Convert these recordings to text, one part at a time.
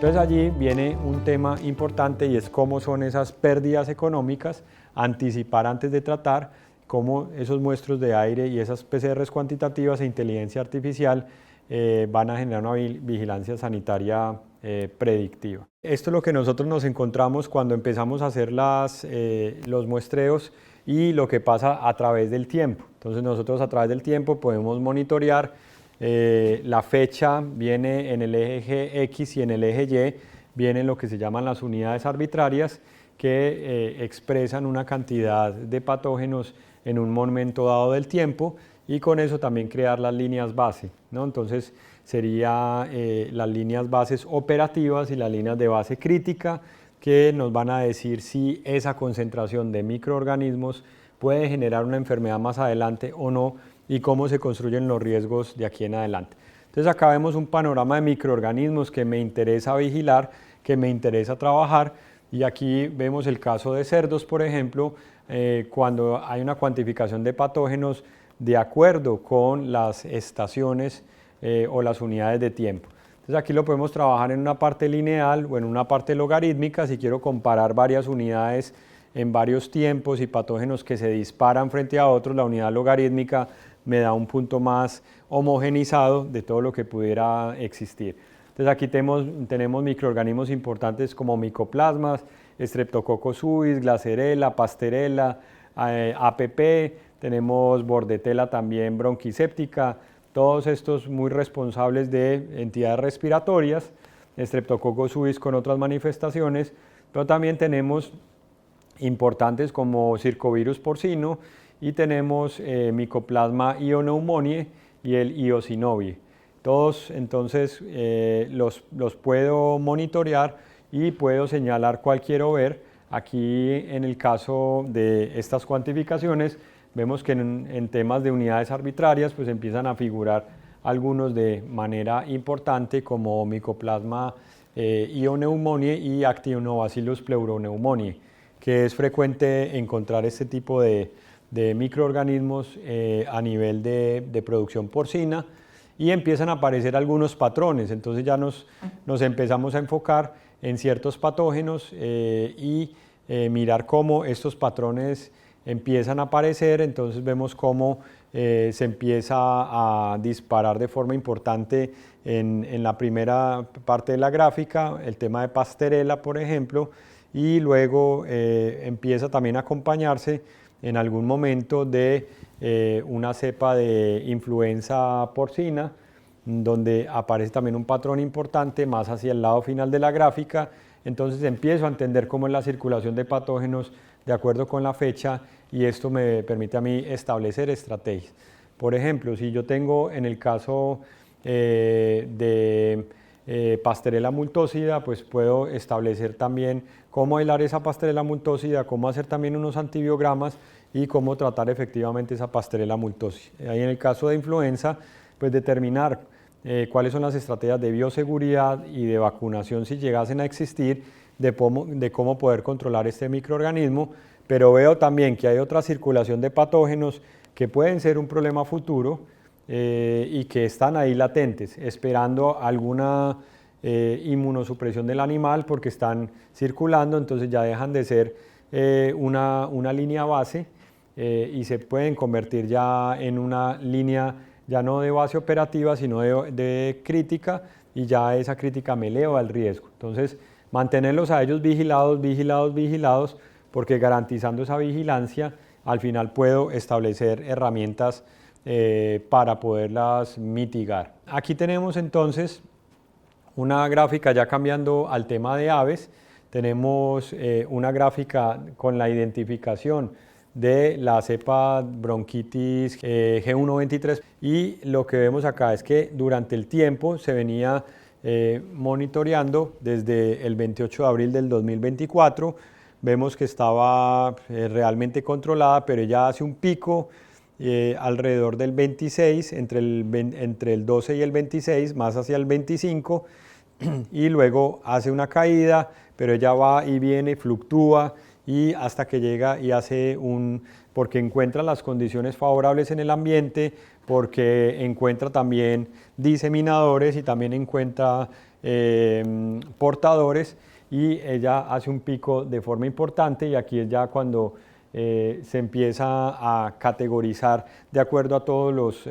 Entonces allí viene un tema importante y es cómo son esas pérdidas económicas, anticipar antes de tratar, cómo esos muestros de aire y esas PCRs cuantitativas e inteligencia artificial van a generar una vigilancia sanitaria predictiva. Esto es lo que nosotros nos encontramos cuando empezamos a hacer los muestreos y lo que pasa a través del tiempo. Entonces nosotros a través del tiempo podemos monitorear la fecha, viene en el eje X y en el eje Y vienen lo que se llaman las unidades arbitrarias que expresan una cantidad de patógenos en un momento dado del tiempo y con eso también crear las líneas base, ¿no? Entonces sería las líneas bases operativas y las líneas de base crítica que nos van a decir si esa concentración de microorganismos puede generar una enfermedad más adelante o no y cómo se construyen los riesgos de aquí en adelante. Entonces acá vemos un panorama de microorganismos que me interesa vigilar, que me interesa trabajar y aquí vemos el caso de cerdos, por ejemplo, cuando hay una cuantificación de patógenos de acuerdo con las estaciones o las unidades de tiempo. Entonces aquí lo podemos trabajar en una parte lineal o en una parte logarítmica si quiero comparar varias unidades en varios tiempos y patógenos que se disparan frente a otros, la unidad logarítmica me da un punto más homogenizado de todo lo que pudiera existir. Entonces aquí tenemos microorganismos importantes como micoplasmas, Streptococcus suis, Glasserella, Pasteurella, APP, tenemos Bordetella también bronquiséptica, todos estos muy responsables de entidades respiratorias, Streptococcus suis con otras manifestaciones, pero también tenemos importantes como circovirus porcino y tenemos Mycoplasma ioneumoniae y el Eosinoviae. Todos entonces los puedo monitorear y puedo señalar cuál quiero ver. Aquí en el caso de estas cuantificaciones vemos que en temas de unidades arbitrarias pues empiezan a figurar algunos de manera importante como Mycoplasma ioneumoniae y Actinobacillus pleuropneumoniae, que es frecuente encontrar este tipo de microorganismos a nivel de producción porcina y empiezan a aparecer algunos patrones, entonces ya nos empezamos a enfocar en ciertos patógenos y mirar cómo estos patrones empiezan a aparecer, entonces vemos cómo se empieza a disparar de forma importante en la primera parte de la gráfica, el tema de Pasteurella, por ejemplo, y luego empieza también a acompañarse en algún momento de una cepa de influenza porcina, donde aparece también un patrón importante más hacia el lado final de la gráfica. Entonces empiezo a entender cómo es la circulación de patógenos de acuerdo con la fecha y esto me permite a mí establecer estrategias. Por ejemplo, si yo tengo en el caso de Pasteurella multósida, pues puedo establecer también cómo aislar esa Pasteurella multósida, cómo hacer también unos antibiogramas y cómo tratar efectivamente esa Pasteurella multósida. Ahí en el caso de influenza, pues determinar cuáles son las estrategias de bioseguridad y de vacunación si llegasen a existir, de cómo poder controlar este microorganismo, pero veo también que hay otra circulación de patógenos que pueden ser un problema futuro y que están ahí latentes, esperando alguna inmunosupresión del animal porque están circulando, entonces ya dejan de ser una línea base y se pueden convertir ya en una línea ya no de base operativa, sino de crítica, y ya esa crítica me eleva el riesgo. Entonces, mantenerlos a ellos vigilados, porque garantizando esa vigilancia, al final puedo establecer herramientas para poderlas mitigar. Aquí tenemos entonces una gráfica ya cambiando al tema de aves, tenemos una gráfica con la identificación de la cepa bronquitis G123 y lo que vemos acá es que durante el tiempo se venía monitoreando desde el 28 de abril del 2024, vemos que estaba realmente controlada, pero ya hace un pico alrededor del 26, entre el 12 y el 26, más hacia el 25, y luego hace una caída, pero ella va y viene, fluctúa, y hasta que llega y hace porque encuentra las condiciones favorables en el ambiente, porque encuentra también diseminadores y también encuentra portadores, y ella hace un pico de forma importante, y aquí es ya cuando se empieza a categorizar de acuerdo a todos los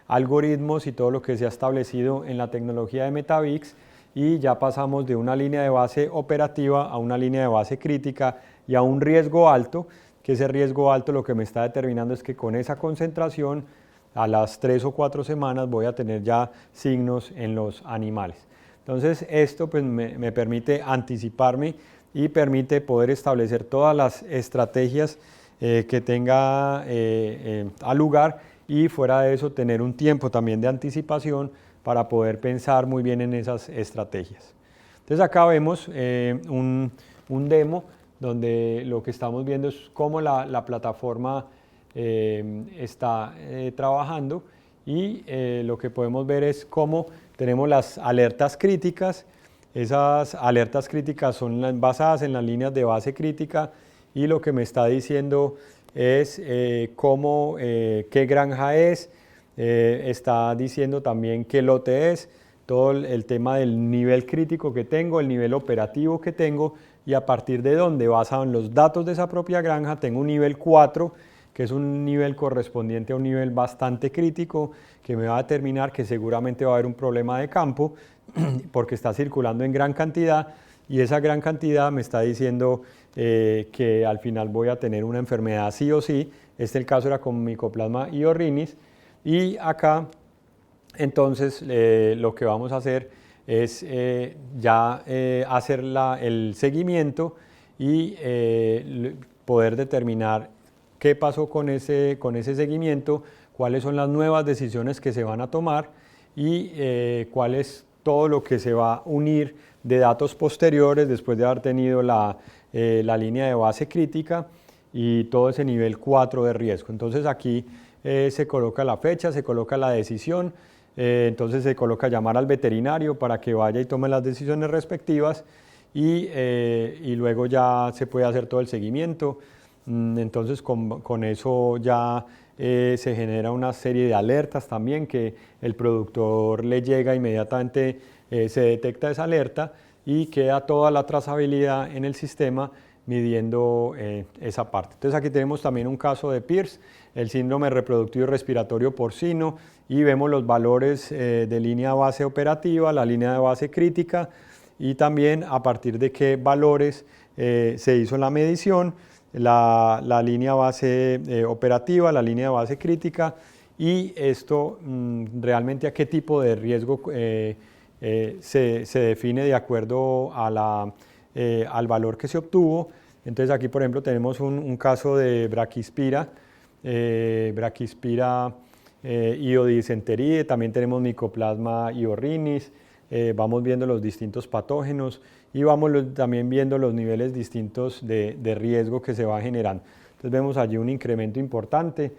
algoritmos y todo lo que se ha establecido en la tecnología de Metabix, y ya pasamos de una línea de base operativa a una línea de base crítica y a un riesgo alto, que ese riesgo alto lo que me está determinando es que con esa concentración a las 3 o 4 semanas voy a tener ya signos en los animales. Entonces esto pues me permite anticiparme y permite poder establecer todas las estrategias que tenga al lugar, y fuera de eso tener un tiempo también de anticipación para poder pensar muy bien en esas estrategias. Entonces acá vemos un demo donde lo que estamos viendo es cómo la plataforma está trabajando, y lo que podemos ver es cómo tenemos las alertas críticas. Esas alertas críticas son basadas en las líneas de base crítica, y lo que me está diciendo es qué granja es, está diciendo también qué lote es, todo el tema del nivel crítico que tengo, el nivel operativo que tengo, y a partir de donde, basado en los datos de esa propia granja, tengo un nivel 4, que es un nivel correspondiente a un nivel bastante crítico, que me va a determinar que seguramente va a haber un problema de campo, porque está circulando en gran cantidad, y esa gran cantidad me está diciendo que al final voy a tener una enfermedad sí o sí. Este el caso era con Mycoplasma iorrinis, y acá entonces lo que vamos a hacer es hacer el seguimiento y poder determinar qué pasó con ese seguimiento, cuáles son las nuevas decisiones que se van a tomar, y cuál es todo lo que se va a unir de datos posteriores después de haber tenido la línea de base crítica y todo ese nivel 4 de riesgo. Entonces aquí se coloca la fecha, se coloca la decisión, entonces se coloca llamar al veterinario para que vaya y tome las decisiones respectivas, y luego ya se puede hacer todo el seguimiento. Entonces con eso ya se genera una serie de alertas también, que el productor le llega inmediatamente, se detecta esa alerta y queda toda la trazabilidad en el sistema midiendo esa parte. Entonces aquí tenemos también un caso de PIRS, el síndrome reproductivo y respiratorio porcino, y vemos los valores de línea base operativa, la línea de base crítica, y también a partir de qué valores se hizo la medición, la línea base operativa, la línea de base crítica, y esto realmente a qué tipo de riesgo se define de acuerdo a al valor que se obtuvo. Entonces aquí por ejemplo tenemos un caso de Brachyspira iodisenteridae, también tenemos Mycoplasma iorrinis, vamos viendo los distintos patógenos y vamos también viendo los niveles distintos de riesgo que se va generando. Entonces vemos allí un incremento importante,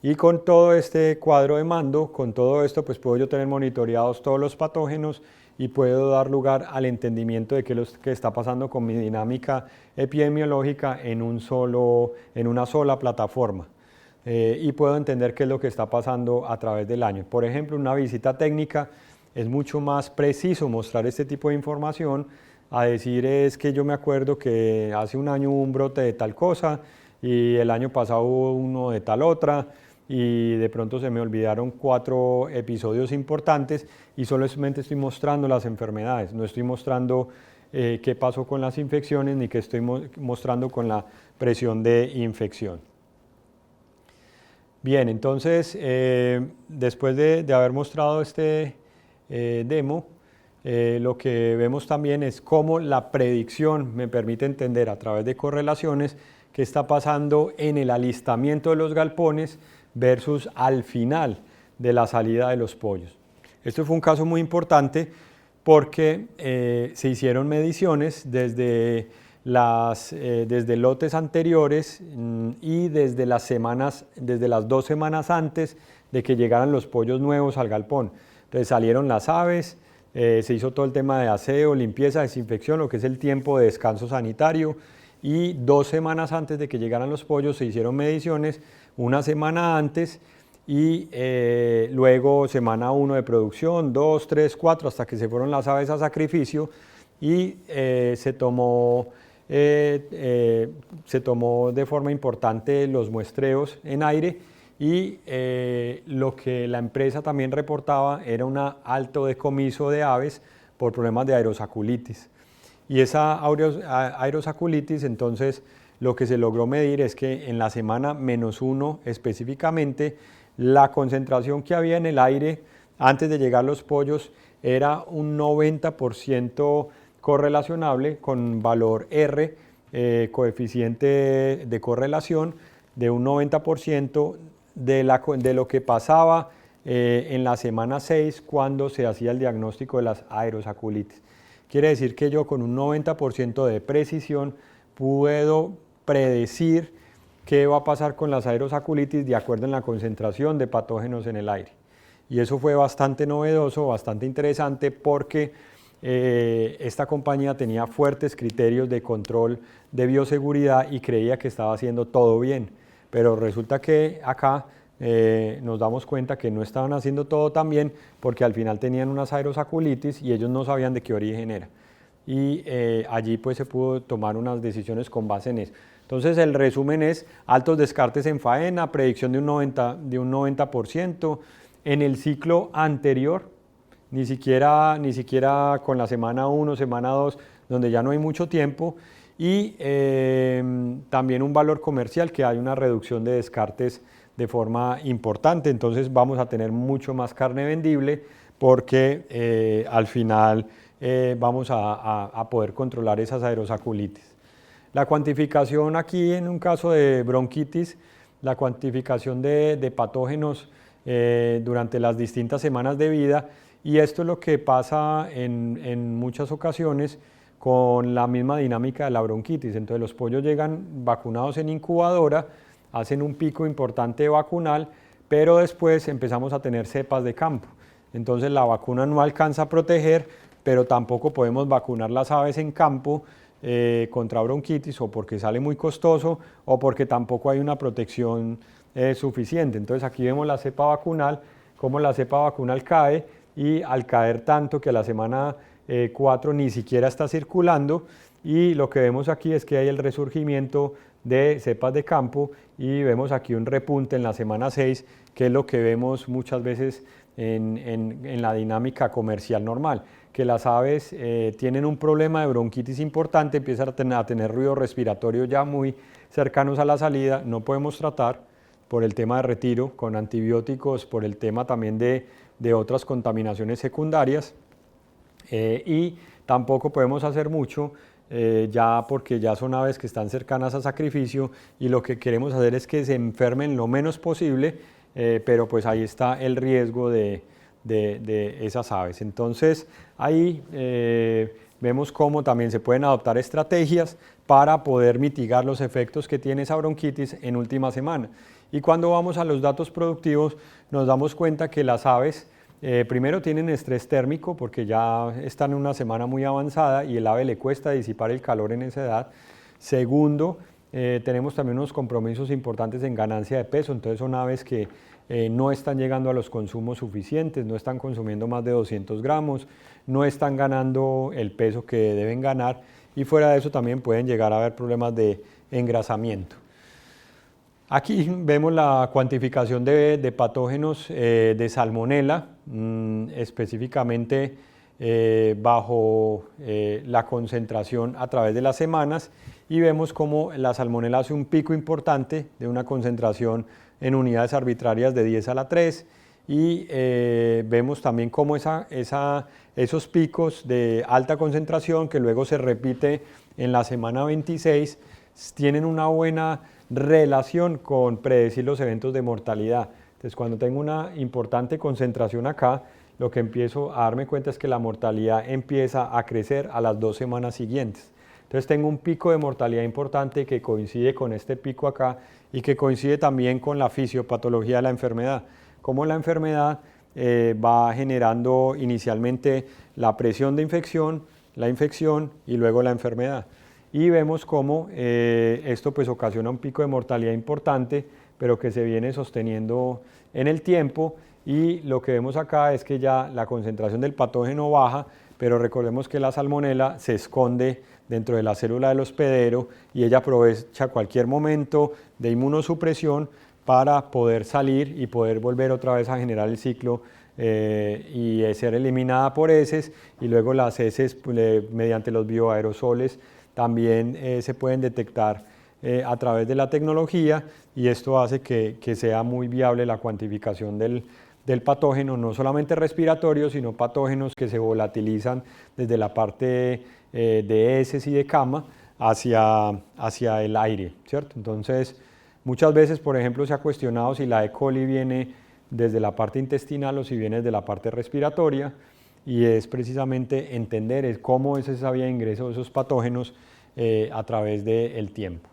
y con todo este cuadro de mando, con todo esto, pues puedo yo tener monitoreados todos los patógenos y puedo dar lugar al entendimiento de qué está pasando con mi dinámica epidemiológica en una sola plataforma. Y puedo entender qué es lo que está pasando a través del año. Por ejemplo, una visita técnica es mucho más preciso mostrar este tipo de información a decir es que yo me acuerdo que hace un año hubo un brote de tal cosa y el año pasado hubo uno de tal otra, y de pronto se me olvidaron 4 episodios importantes y solamente estoy mostrando las enfermedades, no estoy mostrando qué pasó con las infecciones ni qué estoy mostrando con la presión de infección. Bien, entonces después de haber mostrado este demo, lo que vemos también es cómo la predicción me permite entender a través de correlaciones qué está pasando en el alistamiento de los galpones versus al final de la salida de los pollos. Esto fue un caso muy importante porque se hicieron mediciones desde lotes anteriores y desde las 2 semanas antes de que llegaran los pollos nuevos al galpón. Entonces salieron las aves, se hizo todo el tema de aseo, limpieza, desinfección, lo que es el tiempo de descanso sanitario, y 2 semanas antes de que llegaran los pollos se hicieron mediciones, 1 semana antes, y luego semana 1 de producción, 2, 3, 4, hasta que se fueron las aves a sacrificio y se tomó de forma importante los muestreos en aire y lo que la empresa también reportaba era un alto decomiso de aves por problemas de aerosaculitis. Y esa aerosaculitis, entonces, lo que se logró medir es que en la semana -1 específicamente, la concentración que había en el aire antes de llegar los pollos era un 90% correlacionable con valor R, coeficiente de correlación de un 90% de lo que pasaba en la semana 6 cuando se hacía el diagnóstico de las aerosaculitis. Quiere decir que yo con un 90% de precisión puedo predecir qué va a pasar con las aerosaculitis de acuerdo en la concentración de patógenos en el aire. Y eso fue bastante novedoso, bastante interesante porque esta compañía tenía fuertes criterios de control de bioseguridad y creía que estaba haciendo todo bien. Pero resulta que acá nos damos cuenta que no estaban haciendo todo tan bien porque al final tenían unas aerosaculitis y ellos no sabían de qué origen era. Y allí pues se pudo tomar unas decisiones con base en eso. Entonces el resumen es altos descartes en faena, predicción de un 90%. En el ciclo anterior, ni siquiera con la semana 1, semana 2, donde ya no hay mucho tiempo, y también un valor comercial, que hay una reducción de descartes de forma importante, entonces vamos a tener mucho más carne vendible porque al final vamos a poder controlar esas aerosaculitis. La cuantificación aquí en un caso de bronquitis, la cuantificación de patógenos durante las distintas semanas de vida, y esto es lo que pasa en muchas ocasiones con la misma dinámica de la bronquitis. Entonces los pollos llegan vacunados en incubadora, hacen un pico importante vacunal, pero después empezamos a tener cepas de campo. Entonces la vacuna no alcanza a proteger, pero tampoco podemos vacunar las aves en campo contra bronquitis, o porque sale muy costoso o porque tampoco hay una protección suficiente. Entonces aquí vemos la cepa vacunal, cómo la cepa vacunal cae, y al caer tanto que a la semana 4 ni siquiera está circulando, y lo que vemos aquí es que hay el resurgimiento de cepas de campo y vemos aquí un repunte en la semana 6, que es lo que vemos muchas veces en la dinámica comercial normal, que las aves tienen un problema de bronquitis importante, empiezan a tener ruido respiratorio ya muy cercanos a la salida, no podemos tratar por el tema de retiro con antibióticos, por el tema también de otras contaminaciones secundarias, y tampoco podemos hacer mucho ya porque ya son aves que están cercanas a sacrificio, y lo que queremos hacer es que se enfermen lo menos posible, pero pues ahí está el riesgo de esas aves. Entonces ahí vemos cómo también se pueden adoptar estrategias para poder mitigar los efectos que tiene esa bronquitis en última semana. Y cuando vamos a los datos productivos nos damos cuenta que las aves primero tienen estrés térmico porque ya están en una semana muy avanzada y el ave le cuesta disipar el calor en esa edad. Segundo, tenemos también unos compromisos importantes en ganancia de peso, entonces son aves que no están llegando a los consumos suficientes, no están consumiendo más de 200 gramos, no están ganando el peso que deben ganar, y fuera de eso también pueden llegar a haber problemas de engrasamiento. Aquí vemos la cuantificación de patógenos de salmonela, específicamente bajo la concentración a través de las semanas, y vemos cómo la salmonela hace un pico importante de una concentración en unidades arbitrarias de 10 a la 3, y vemos también cómo esos picos de alta concentración, que luego se repite en la semana 26, tienen una buena relación con predecir los eventos de mortalidad. Entonces, cuando tengo una importante concentración acá, lo que empiezo a darme cuenta es que la mortalidad empieza a crecer a las 2 semanas siguientes. Entonces tengo un pico de mortalidad importante que coincide con este pico acá y que coincide también con la fisiopatología de la enfermedad. Cómo la enfermedad va generando inicialmente la presión de infección, la infección y luego la enfermedad. Y vemos cómo esto pues ocasiona un pico de mortalidad importante, pero que se viene sosteniendo en el tiempo, y lo que vemos acá es que ya la concentración del patógeno baja, pero recordemos que la salmonela se esconde dentro de la célula del hospedero y ella aprovecha cualquier momento de inmunosupresión para poder salir y poder volver otra vez a generar el ciclo y ser eliminada por heces, y luego las heces mediante los bioaerosoles también se pueden detectar a través de la tecnología, y esto hace que sea muy viable la cuantificación del patógeno, no solamente respiratorio, sino patógenos que se volatilizan desde la parte de heces y de cama hacia el aire, ¿cierto? Entonces, muchas veces, por ejemplo, se ha cuestionado si la E. coli viene desde la parte intestinal o si viene desde la parte respiratoria, y es precisamente entender cómo es esa vía de ingreso de esos patógenos a través del tiempo.